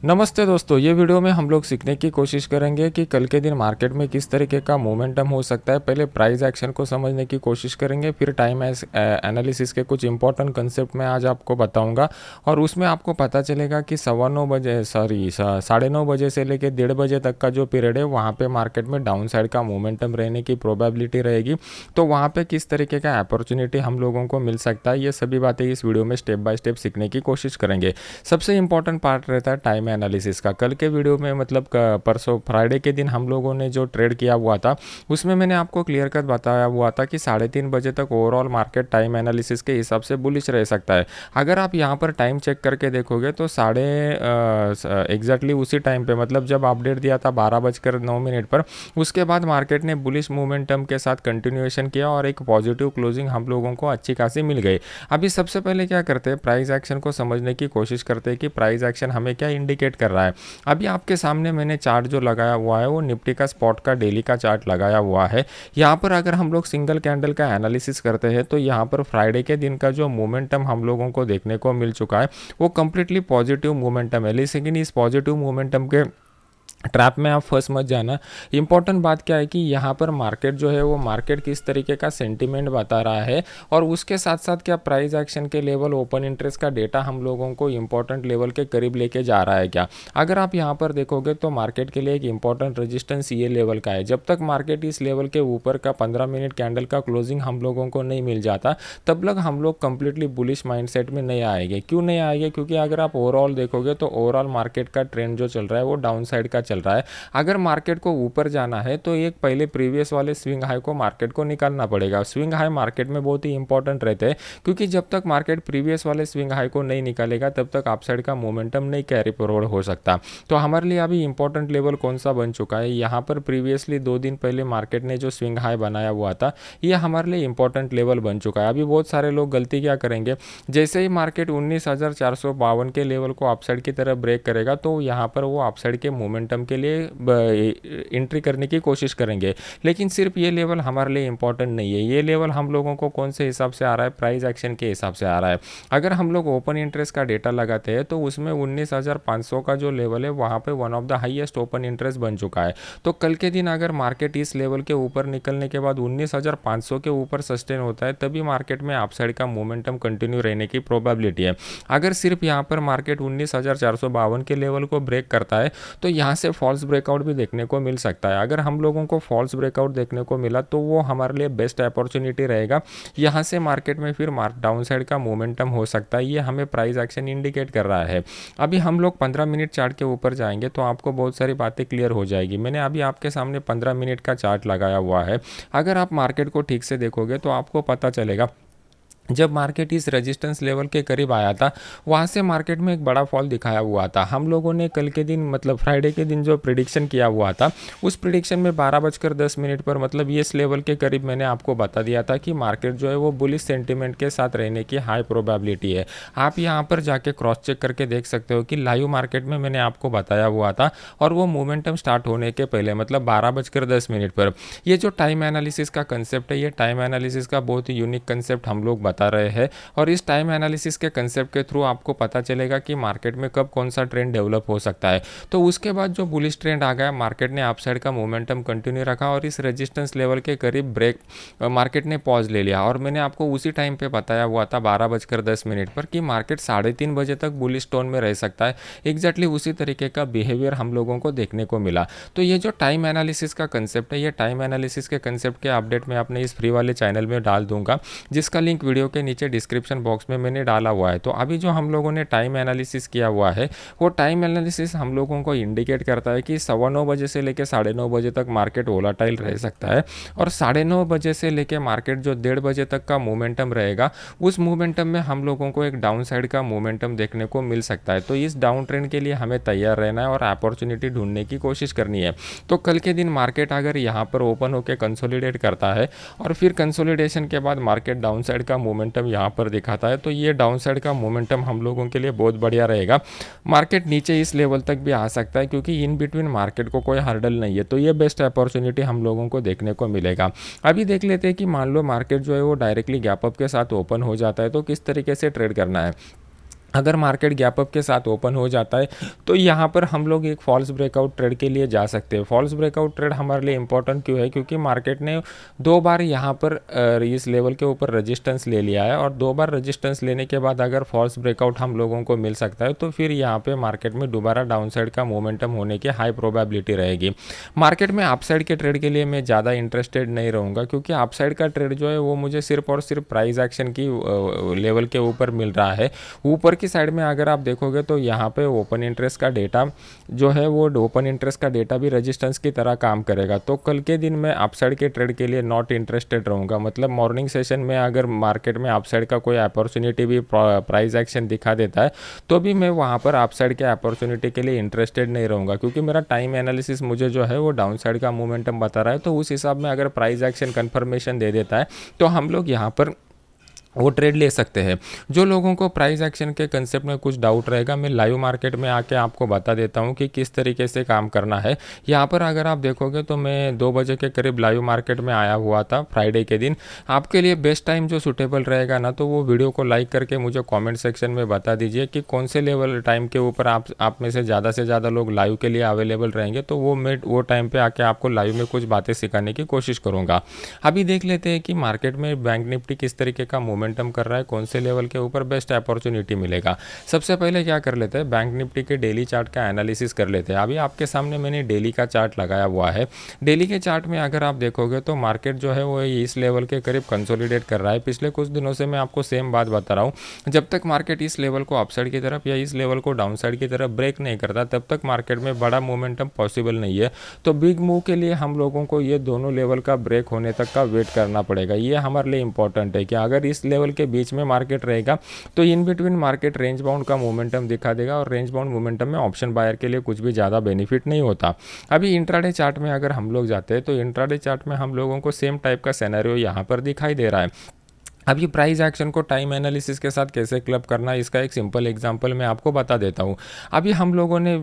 नमस्ते दोस्तों, ये वीडियो में हम लोग सीखने की कोशिश करेंगे कि कल के दिन मार्केट में किस तरीके का मोमेंटम हो सकता है। पहले प्राइस एक्शन को समझने की कोशिश करेंगे, फिर टाइम एनालिसिस के कुछ इंपॉर्टेंट कंसेप्ट मैं आज आपको बताऊंगा और उसमें आपको पता चलेगा कि 9:15 से लेकर 1:30 तक का जो पीरियड है वहाँ पे मार्केट में डाउन साइड का मोमेंटम रहने की प्रोबेबिलिटी रहेगी। तो वहाँ पे किस तरीके का अपॉर्चुनिटी हम लोगों को मिल सकता है, ये सभी बातें इस वीडियो में स्टेप बाय स्टेप सीखने की कोशिश करेंगे। सबसे इंपॉर्टेंट पार्ट रहता है टाइम एनालिसिस का। कल के वीडियो में मतलब परसों फ्राइडे के दिन हम लोगों ने जो ट्रेड किया हुआ था उसमें मैंने आपको क्लियर कट बताया हुआ था कि 3:30 तक ओवरऑल मार्केट टाइम एनालिसिस के हिसाब से बुलिश रह सकता है। अगर आप यहाँ पर टाइम चेक करके देखोगे तो एग्जैक्टली उसी टाइम पे मतलब जब अपडेट दिया था 12:09 पर, उसके बाद मार्केट ने बुलिश मोमेंटम के साथ कंटिन्यूएशन किया और एक पॉजिटिव क्लोजिंग हम लोगों को अच्छी खासी मिल गई। अभी सबसे पहले क्या करते हैं, प्राइस एक्शन को समझने की कोशिश करते हैं कि प्राइस एक्शन हमें क्या इंडिकेट कर रहा है। अभी आपके सामने मैंने चार्ट जो लगाया हुआ है वो निफ्टी का स्पॉट का डेली का चार्ट लगाया हुआ है। यहाँ पर अगर हम लोग सिंगल कैंडल का एनालिसिस करते हैं तो यहाँ पर फ्राइडे के दिन का जो मोमेंटम हम लोगों को देखने को मिल चुका है वो कंप्लीटली पॉजिटिव मोमेंटम है। लेकिन इस पॉजिटिव मोमेंटम के ट्रैप में आप फंस मत जाना। इंपॉर्टेंट बात क्या है कि यहाँ पर मार्केट जो है वो मार्केट किस तरीके का सेंटीमेंट बता रहा है और उसके साथ साथ क्या प्राइस एक्शन के लेवल, ओपन इंटरेस्ट का डेटा हम लोगों को इंपॉर्टेंट लेवल के करीब लेके जा रहा है क्या। अगर आप यहाँ पर देखोगे तो मार्केट के लिए एक इंपॉर्टेंट रेजिस्टेंस ये लेवल का है। जब तक मार्केट इस लेवल के ऊपर का 15 मिनट कैंडल का क्लोजिंग हम लोगों को नहीं मिल जाता तब तक हम लोग कंप्लीटली बुलिश माइंडसेट में नहीं आएंगे। क्यों नहीं आएंगे? क्योंकि अगर आप ओवरऑल देखोगे तो ओवरऑल मार्केट का ट्रेंड जो चल रहा है वो डाउन साइड का चल रहा है। अगर मार्केट को ऊपर जाना है तो एक पहले प्रीवियस वाले स्विंग हाई को मार्केट को निकालना पड़ेगा। स्विंग हाई मार्केट में बहुत ही इंपॉर्टेंट रहते हैं क्योंकि जब तक मार्केट प्रीवियस वाले स्विंग हाई को नहीं निकालेगा तब तक अपसाइड का मोमेंटम नहीं कैरी फॉरवर्ड हो सकता। तो हमारे लिए अभी इंपॉर्टेंट लेवल कौन सा बन चुका है, यहाँ पर प्रीवियसली 2 दिन पहले मार्केट ने जो स्विंग हाई बनाया हुआ था ये हमारे लिए इंपॉर्टेंट लेवल बन चुका है। अभी बहुत सारे लोग गलती क्या करेंगे, जैसे ही मार्केट 19,452 के लेवल को अपसाइड की तरफ ब्रेक करेगा तो यहाँ पर वो अपसाइड के मोमेंटम के लिए एंट्री करने की कोशिश करेंगे। लेकिन सिर्फ ये लेवल हमारे लिए इंपॉर्टेंट नहीं है। ये लेवल हम लोगों को कौन से हिसाब से आ रहा है, प्राइस एक्शन के हिसाब से आ रहा है। अगर हम लोग ओपन इंटरेस्ट का डेटा लगाते हैं तो उसमें 19,500 का जो लेवल है वहाँ पे one of the highest open interest बन चुका है। तो कल के दिन अगर मार्केट इस लेवल के ऊपर निकलने के बाद 19,500 के ऊपर सस्टेन होता है तभी मार्केट में अपसाइड का मोमेंटम कंटिन्यू रहने की प्रोबेबिलिटी है। अगर सिर्फ यहाँ पर मार्केट 19,452 के लेवल को ब्रेक करता है तो यहाँ से फॉल्स ब्रेकआउट भी देखने को मिल सकता है। अगर हम लोगों को फॉल्स ब्रेकआउट देखने को मिला तो वो हमारे लिए बेस्ट अपॉर्चुनिटी रहेगा। यहाँ से मार्केट में फिर डाउन साइड का मोमेंटम हो सकता है, ये हमें प्राइस एक्शन इंडिकेट कर रहा है। अभी हम लोग 15 मिनट चार्ट के ऊपर जाएंगे तो आपको बहुत सारी बातें क्लियर हो जाएगी। मैंने अभी आपके सामने 15 मिनट का चार्ट लगाया हुआ है। अगर आप मार्केट को ठीक से देखोगे तो आपको पता चलेगा जब मार्केट इस रेजिस्टेंस लेवल के करीब आया था वहाँ से मार्केट में एक बड़ा फॉल दिखाया हुआ था। हम लोगों ने कल के दिन मतलब फ्राइडे के दिन जो प्रिडिक्शन किया हुआ था उस प्रिडिक्शन में 12:10 पर मतलब ये इस लेवल के करीब मैंने आपको बता दिया था कि मार्केट जो है वो बुलिश सेंटीमेंट के साथ रहने की हाई प्रोबेबिलिटी है। आप यहाँ पर जाके क्रॉस चेक करके देख सकते हो कि लाइव मार्केट में मैंने आपको बताया हुआ था और वो मोमेंटम स्टार्ट होने के पहले मतलब 12:10 पर। ये जो टाइम एनालिसिस का कंसेप्ट है ये टाइम एनालिसिस का बहुत ही यूनिक कंसेप्ट हम लोग बता रहे हैं और इस टाइम एनालिसिस के कंसेप्ट के थ्रू आपको पता चलेगा कि मार्केट में कब कौन सा ट्रेंड डेवलप हो सकता है। तो उसके बाद जो बुलिश ट्रेंड आ गया, मार्केट ने अपसाइड का मोमेंटम कंटिन्यू रखा और इस रेजिस्टेंस लेवल के करीब ब्रेक मार्केट ने पॉज ले लिया और मैंने आपको उसी टाइम पे बताया हुआ था 12:10 पर कि मार्केट 3:30 तक बुलिश टोन में रह सकता है। एग्जैक्टली उसी तरीके का बिहेवियर हम लोगों को देखने को मिला। तो ये जो टाइम एनालिसिस का कंसेप्ट है ये टाइम एनालिसिस के कंसेप्ट के अपडेट मैं अपने इस फ्री वाले चैनल में डाल दूंगा जिसका लिंक वीडियो के नीचे डिस्क्रिप्शन बॉक्स में मैंने डाला हुआ है। तो अभी जो हम लोगों ने टाइम एनालिसिस किया हुआ है वो टाइम एनालिसिस हम लोगों को इंडिकेट करता है कि 9:15 से लेकर 9:30 तक मार्केट वोलाटाइल रह सकता है और 9:30 से लेकर मार्केट जो 1:30 तक का मोमेंटम रहेगा उस मोमेंटम में हम लोगों को एक डाउन साइड का मोमेंटम देखने को मिल सकता है। तो इस डाउन ट्रेंड के लिए हमें तैयार रहना है और अपॉर्चुनिटी ढूंढने की कोशिश करनी है। तो कल के दिन मार्केट अगर यहाँ पर ओपन होकर कंसोलिडेट करता है और फिर कंसोलिडेशन के बाद मार्केट डाउन साइड का मोमेंटम यहाँ पर दिखाता है तो ये डाउन साइड का मोमेंटम हम लोगों के लिए बहुत बढ़िया रहेगा। मार्केट नीचे इस लेवल तक भी आ सकता है क्योंकि इन बिटवीन मार्केट को कोई हर्डल नहीं है। तो ये बेस्ट अपॉर्चुनिटी हम लोगों को देखने को मिलेगा। अभी देख लेते हैं कि मान लो मार्केट जो है वो डायरेक्टली गैप अप के साथ ओपन हो जाता है तो किस तरीके से ट्रेड करना है। अगर मार्केट गैप अप के साथ ओपन हो जाता है तो यहाँ पर हम लोग एक फॉल्स ब्रेकआउट ट्रेड के लिए जा सकते हैं। फॉल्स ब्रेकआउट ट्रेड हमारे लिए इंपॉर्टेंट क्यों है? क्योंकि मार्केट ने 2 बार यहाँ पर इस लेवल के ऊपर रेजिस्टेंस ले लिया है, और 2 बार रेजिस्टेंस लेने के बाद अगर फॉल्स ब्रेकआउट हम लोगों को मिल सकता है तो फिर यहाँ पे मार्केट में दोबारा डाउनसाइड का मोमेंटम होने की हाई प्रोबेबिलिटी रहेगी। मार्केट में अपसाइड के ट्रेड के लिए मैं ज़्यादा इंटरेस्टेड नहीं रहूँगा, क्योंकि अपसाइड का ट्रेड जो है वो मुझे सिर्फ और सिर्फ प्राइस एक्शन की लेवल के ऊपर मिल रहा है। ऊपर की साइड में अगर आप देखोगे तो यहाँ पे ओपन इंटरेस्ट का डेटा जो है वो ओपन इंटरेस्ट का डेटा भी रेजिस्टेंस की तरह काम करेगा। तो कल के दिन मैं अपसाइड के ट्रेड के लिए नॉट इंटरेस्टेड रहूँगा। मतलब मॉर्निंग सेशन में अगर मार्केट में अपसाइड का कोई अपॉर्चुनिटी भी प्राइस एक्शन दिखा देता है तो भी मैं वहाँ पर अपसाइड के अपॉर्चुनिटी के लिए इंटरेस्टेड नहीं रहूँगा, क्योंकि मेरा टाइम एनालिसिस मुझे जो है वो डाउन साइड का मोमेंटम बता रहा है। तो उस हिसाब में अगर प्राइस एक्शन कन्फर्मेशन दे देता है तो हम लोग यहाँ पर वो ट्रेड ले सकते हैं। जो लोगों को प्राइस एक्शन के कंसेप्ट में कुछ डाउट रहेगा, मैं लाइव मार्केट में आके आपको बता देता हूँ कि किस तरीके से काम करना है। यहाँ पर अगर आप देखोगे तो मैं 2 बजे के करीब लाइव मार्केट में आया हुआ था फ्राइडे के दिन। आपके लिए बेस्ट टाइम जो सूटेबल रहेगा ना, तो वो वीडियो को लाइक करके मुझे कॉमेंट सेक्शन में बता दीजिए कि कौन से लेवल टाइम के ऊपर आप में से ज़्यादा लोग लाइव के लिए अवेलेबल रहेंगे, तो मैं वो टाइम पर आके आपको लाइव में कुछ बातें सिखाने की कोशिश करूँगा। अभी देख लेते हैं कि मार्केट में बैंक निफ्टी किस तरीके का मोमेंटम कर रहा है, कौन से लेवल के ऊपर बेस्ट अपॉर्चुनिटी मिलेगा। सबसे पहले क्या कर लेते हैं, बैंक निफ्टी के डेली चार्ट का एनालिसिस कर लेते हैं। अभी आपके सामने मैंने डेली का चार्ट लगाया हुआ है। डेली के चार्ट में अगर आप देखोगे तो मार्केट जो है वो इस लेवल के करीब कंसोलिडेट कर रहा है। पिछले कुछ दिनों से मैं आपको सेम बात बता रहा हूँ, जब तक मार्केट इस लेवल को अपसाइड की तरफ या इस लेवल को डाउन साइड की तरफ ब्रेक नहीं करता तब तक मार्केट में बड़ा मोमेंटम पॉसिबल नहीं है। तो बिग मूव के लिए हम लोगों को ये दोनों लेवल का ब्रेक होने तक का वेट करना पड़ेगा। ये हमारे लिए इंपॉर्टेंट है कि अगर इस लेवल के बीच में मार्केट रहेगा तो in between market range bound का मोमेंटम दिखा देगा, और रेंज बाउंड मोमेंटम में ऑप्शन बायर के लिए कुछ भी ज़्यादा बेनिफिट नहीं होता। अभी इंट्राडे चार्ट में अगर हम लोग जाते हैं तो इंट्राडे चार्ट में हम लोगों को सेम टाइप का सिनेरियो यहाँ पर दिखाई दे रहा है। अभी प्राइस एक्शन को टाइम एनालिसिस के साथ कैसे क्लब करना है, इसका एक सिंपल एग्जांपल मैं आपको बता देता हूँ। अभी हम लोगों ने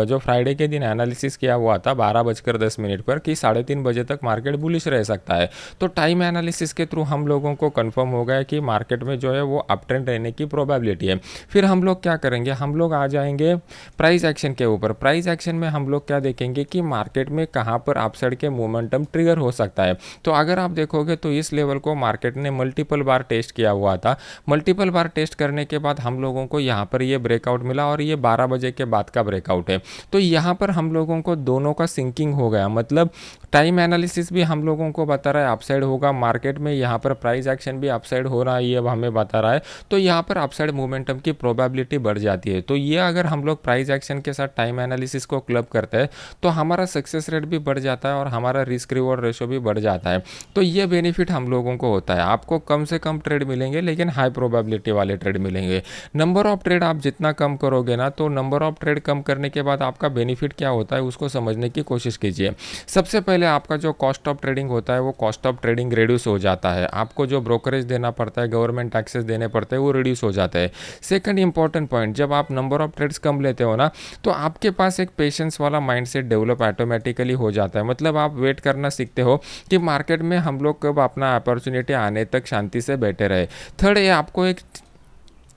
जो फ्राइडे के दिन एनालिसिस किया हुआ था 12:10 पर कि 3:30 बजे तक मार्केट बुलिश रह सकता है। तो टाइम एनालिसिस के थ्रू हम लोगों को कंफर्म हो गया कि मार्केट में जो है वो अप ट्रेंड रहने की प्रोबेबिलिटी है। फिर हम लोग क्या करेंगे, हम लोग आ जाएंगे प्राइस एक्शन के ऊपर। प्राइस एक्शन में हम लोग क्या देखेंगे कि मार्केट में कहाँ पर अपसाइड के मोमेंटम ट्रिगर हो सकता है। तो अगर आप देखोगे तो इस लेवल को मार्केट ने मल्टीपल बार टेस्ट किया हुआ था। मल्टीपल बार टेस्ट करने के बाद हम लोगों को यहाँ पर ये ब्रेकआउट मिला, और ये 12 बजे के बाद का ब्रेकआउट है। तो यहाँ पर हम लोगों को दोनों का सिंकिंग हो गया। मतलब टाइम एनालिसिस भी हम लोगों को बता रहा है अपसाइड होगा मार्केट में, यहाँ पर प्राइस एक्शन भी अपसाइड हो रहा है ये हमें बता रहा है। तो यहाँ पर अपसाइड मोमेंटम की प्रोबेबिलिटी बढ़ जाती है। तो ये अगर हम लोग प्राइस एक्शन के साथ टाइम एनालिसिस को क्लब करते हैं तो हमारा सक्सेस रेट भी बढ़ जाता है और हमारा रिस्क रिवॉर्ड रेशो भी बढ़ जाता है। तो ये बेनिफिट हम लोगों को होता है। आपको कम से कम ट्रेड मिलेंगे लेकिन हाई प्रोबेबिलिटी वाले ट्रेड मिलेंगे। नंबर ऑफ ट्रेड आप जितना कम करोगे ना, तो नंबर ऑफ ट्रेड कम करने के बाद आपका बेनिफिट क्या होता है उसको समझने की कोशिश कीजिए। सबसे पहले आपका जो कॉस्ट ऑफ ट्रेडिंग होता है वो कॉस्ट ऑफ ट्रेडिंग रिड्यूस हो जाता है। आपको जो ब्रोकरेज देना पड़ता है, गवर्नमेंट टैक्सेस देने पड़ते हैं, वो रिड्यूस हो जाता है। सेकंड इंपॉर्टेंट पॉइंट, जब आप नंबर ऑफ ट्रेड्स कम लेते हो ना तो आपके पास एक पेशेंस वाला माइंडसेट डेवलप ऑटोमेटिकली हो जाता है। मतलब आप वेट करना सीखते हो कि मार्केट में हम लोग कब अपना अपॉर्चुनिटी आने तक शांति से बैठे रहे। थर्ड, ये आपको एक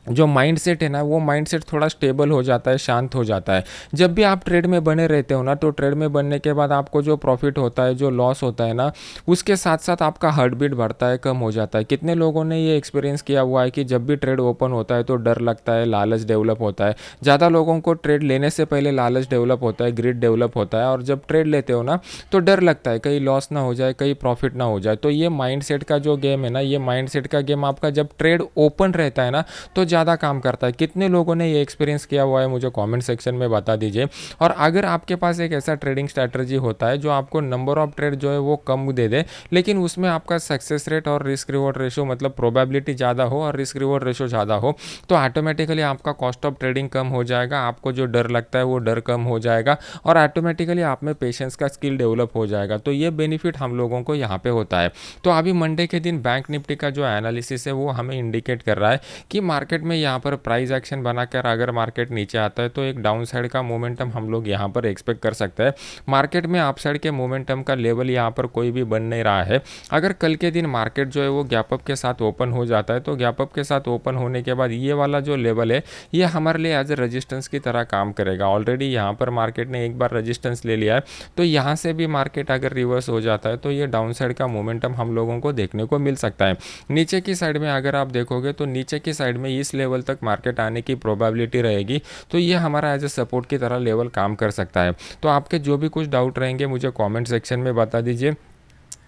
जो माइंडसेट है ना, वो माइंडसेट थोड़ा स्टेबल हो जाता है, शांत हो जाता है। जब भी आप ट्रेड में बने रहते हो ना, तो ट्रेड में बनने के बाद आपको जो प्रॉफिट होता है, जो लॉस होता है ना, उसके साथ साथ आपका हार्ट बीट बढ़ता है, कम हो जाता है। कितने लोगों ने ये एक्सपीरियंस किया हुआ है कि जब भी ट्रेड ओपन होता है तो डर लगता है, लालच डेवलप होता है। ज़्यादा लोगों को ट्रेड लेने से पहले लालच डेवलप होता है, ग्रिड डेवलप होता है, और जब ट्रेड लेते हो ना तो डर लगता है कहीं लॉस ना हो जाए, कहीं प्रॉफिट ना हो जाए। तो ये माइंडसेट का जो गेम है ना, ये माइंडसेट का गेम आपका जब ट्रेड ओपन रहता है ना तो ज़्यादा काम करता है। कितने लोगों ने ये एक्सपीरियंस किया हुआ है मुझे कमेंट सेक्शन में बता दीजिए। और अगर आपके पास एक ऐसा ट्रेडिंग स्ट्रैटेजी होता है जो आपको नंबर ऑफ ट्रेड जो है वो कम दे दे, लेकिन उसमें आपका सक्सेस रेट और रिस्क रिवॉर्ड रेशो, मतलब प्रोबेबिलिटी ज़्यादा हो और रिस्क रिवॉर्ड रेशो ज़्यादा हो, तो ऑटोमेटिकली आपका कॉस्ट ऑफ ट्रेडिंग कम हो जाएगा। आपको जो डर लगता है वो डर कम हो जाएगा, और ऑटोमेटिकली आप में पेशेंस का स्किल डेवलप हो जाएगा। तो ये बेनिफिट हम लोगों को यहाँ पे होता है। तो अभी मंडे के दिन बैंक निफ्टी का जो एनालिसिस है वो हमें इंडिकेट कर रहा है कि मार्केट में यहाँ पर प्राइस एक्शन बनाकर अगर मार्केट नीचे आता है तो एक डाउन साइड का मोमेंटम हम लोग यहाँ पर एक्सपेक्ट कर सकते हैं। मार्केट में अप साइड के मोमेंटम का लेवल यहाँ पर कोई भी बन नहीं रहा है। अगर कल के दिन मार्केट जो है वो गैप अप के साथ ओपन हो जाता है तो गैप अप के साथ ओपन होने के बाद ये वाला जो लेवल है ये हमारे लिए एज ए रेजिस्टेंस की तरह काम करेगा। ऑलरेडी यहाँ पर मार्केट ने एक बार रेजिस्टेंस ले लिया है, तो यहाँ से भी मार्केट अगर रिवर्स हो जाता है तो ये डाउन साइड का मोमेंटम हम लोगों को देखने को मिल सकता है। नीचे की साइड में अगर आप देखोगे तो नीचे की साइड में इस लेवल तक मार्केट आने की प्रोबेबिलिटी रहेगी, तो ये हमारा एज ए सपोर्ट की तरह लेवल काम कर सकता है। तो आपके जो भी कुछ डाउट रहेंगे मुझे कमेंट सेक्शन में बता दीजिए,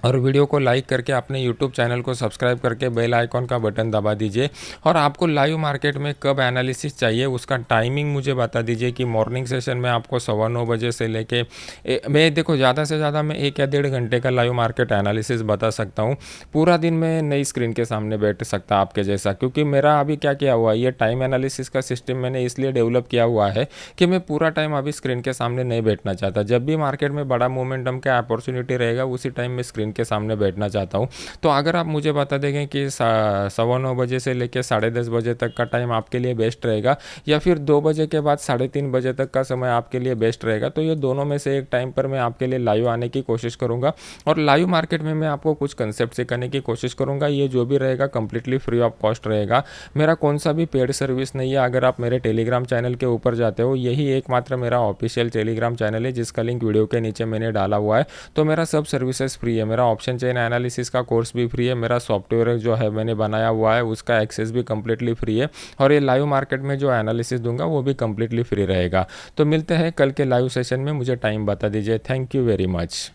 और वीडियो को लाइक करके अपने यूट्यूब चैनल को सब्सक्राइब करके बेल आइकॉन का बटन दबा दीजिए। और आपको लाइव मार्केट में कब एनालिसिस चाहिए उसका टाइमिंग मुझे बता दीजिए कि मॉर्निंग सेशन में आपको 9:15 बजे से लेके मैं देखो ज़्यादा से ज़्यादा मैं 1 या 1.5 घंटे का लाइव मार्केट एनालिसिस बता सकता हूँ। पूरा दिन मैं नई स्क्रीन के सामने बैठ सकता आपके जैसा, क्योंकि मेरा अभी क्या किया हुआ है, ये टाइम एनालिसिस का सिस्टम मैंने इसलिए डेवलप किया हुआ है कि मैं पूरा टाइम अभी स्क्रीन के सामने नहीं बैठना चाहता। जब भी मार्केट में बड़ा मोमेंटम का अपॉर्चुनिटी रहेगा उसी टाइम में स्क्रीन के सामने बैठना चाहता हूँ। तो अगर आप मुझे बता देंगे कि 9:15 बजे से लेकर 10:30 बजे तक का टाइम आपके लिए बेस्ट रहेगा, या फिर 2 बजे के बाद 3:30 बजे तक का समय आपके लिए बेस्ट रहेगा, तो ये दोनों में से एक टाइम पर मैं आपके लिए लाइव आने की कोशिश करूँगा। और लाइव मार्केट में मैं आपको कुछ कंसेप्ट सिखाने की कोशिश करूँगा। ये जो भी रहेगा कंप्लीटली फ्री ऑफ कॉस्ट रहेगा। मेरा कौन सा भी पेड सर्विस नहीं है। अगर आप मेरे टेलीग्राम चैनल के ऊपर जाते हो, यही एकमात्र मेरा ऑफिशियल टेलीग्राम चैनल है जिसका लिंक वीडियो के नीचे मैंने डाला हुआ है। तो मेरा सब सर्विसेज फ्री है। मेरा ऑप्शन चेन एनालिसिस का कोर्स भी फ्री है। मेरा सॉफ्टवेयर जो है मैंने बनाया हुआ है उसका एक्सेस भी कंप्लीटली फ्री है। और ये लाइव मार्केट में जो एनालिसिस दूंगा वो भी कंप्लीटली फ्री रहेगा। तो मिलते हैं कल के लाइव सेशन में, मुझे टाइम बता दीजिए। Thank you very much.